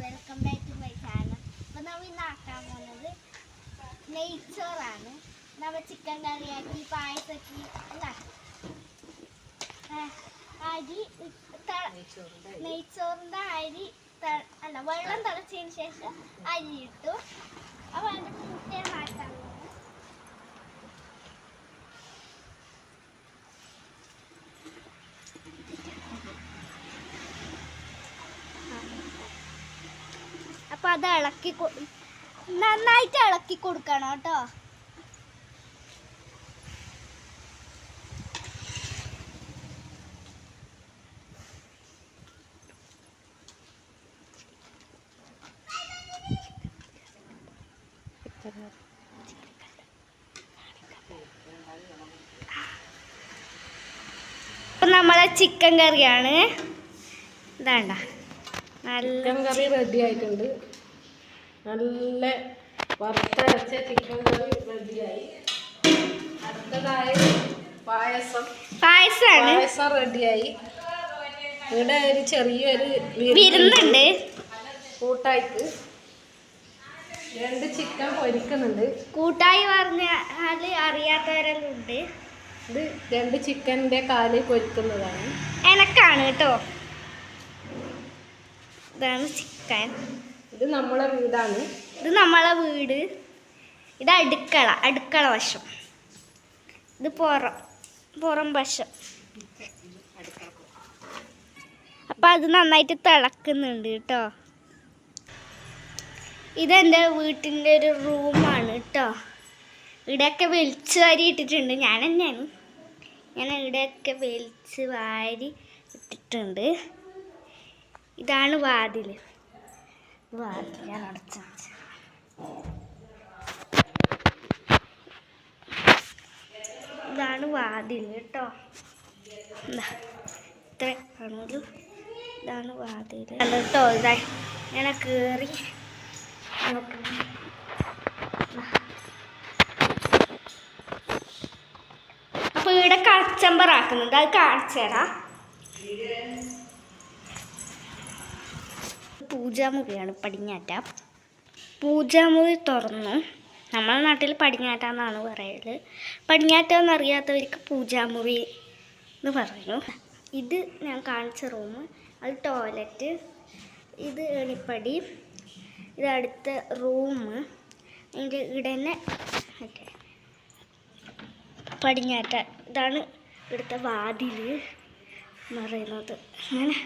Welcome back to my channel. അപ്പോൾ നമ്മൾ ഇന്ന് ആക്കാൻ പോകുന്നത് നെയ്ച്ചോറാണ്. നമ്മൾ ചിക്കൻ കറിയാക്കി പായസമാക്കി അരി നെയ്ച്ചോറിൻ്റെ അരി വെള്ളം തിളച്ചതിന് ശേഷം അരി ഇട്ടു. അപ്പോൾ അതിൻ്റെ മുട്ടയാണ് ആക്കാൻ പോകുന്നത്. അപ്പോൾ അത് നന്നായിട്ട് ഇളക്കി കൊടുക്കണം കേട്ടോ. അപ്പം നമ്മളെ ചിക്കൻ കറിയാണ്. ഇതാണ്ട ചിക്കൻ കറി റെഡി ആയിട്ടുണ്ട്. നല്ല വറുത്തരച്ച ചിക്കൻ കറി റെഡിയായി. അടുത്തതായി പായസം റെഡിയായി. ഇവിടെ ഒരു ചെറിയൊരു വിരുന്നുണ്ട്. കൂട്ടായിട്ട് 2 ചിക്കൻ പൊരിക്കുന്നുണ്ട്. കൂട്ടായി പറഞ്ഞാൽ അറിയാത്തവരെല്ലാം ഉണ്ട്. ഇത് 2 ചിക്കൻ്റെ കാല് പൊരിക്കുന്നതാണ്. എനക്കാണ് കേട്ടോ. ഇതാണ് ചിക്കൻ. ഇത് നമ്മളെ വീടാണ്. ഇത് നമ്മളെ വീട്. ഇത് അടുക്കള വശം. ഇത് പുറം വശം. അപ്പം അത് നന്നായിട്ട് തിളക്കുന്നുണ്ട് കേട്ടോ. ഇതെൻ്റെ വീട്ടിൻ്റെ ഒരു റൂമാണ് കേട്ടോ. ഇവിടെയൊക്കെ വെളിച്ച് വാരി ഇട്ടിട്ടുണ്ട്. ഞാൻ തന്നെയാണ്. ഞാൻ ഇവിടെയൊക്കെ വെളിച്ച് വാരി ഇട്ടിട്ടുണ്ട്. ഇതാണ് വാതിൽ. ഞാൻ അടച്ച ഇതാണ് വാതിൽ കേട്ടോ. ഇത്ര ആണെങ്കിലും ഇതാണ് വാതിൽ കേട്ടോ. ഇതാ ഇങ്ങനെ കയറി അപ്പൊ ഇവിടെ കച്ചമ്പറാക്കുന്നുണ്ട്. അത് കാണിച്ചു തരാം. പൂജാമുറിയാണ് പടിഞ്ഞാറ്റ. പൂജാമുറി തുറന്നു. നമ്മളെ നാട്ടിൽ പടിഞ്ഞാറ്റ എന്നാണ് പറയല്. പടിഞ്ഞാറ്റ എന്നറിയാത്തവർക്ക് പൂജാമുറി എന്ന് പറഞ്ഞു. ഇത് ഞാൻ കാണിച്ച റൂം. അത് ടോയ്ലറ്റ്. ഇത് എണിപ്പടി. ഇത് അടുത്ത റൂം. അതിൻ്റെ ഇവിടെ തന്നെ പടിഞ്ഞാറ്റ. ഇതാണ് ഇവിടുത്തെ വാതിൽ എന്ന് പറയുന്നത്. അങ്ങനെ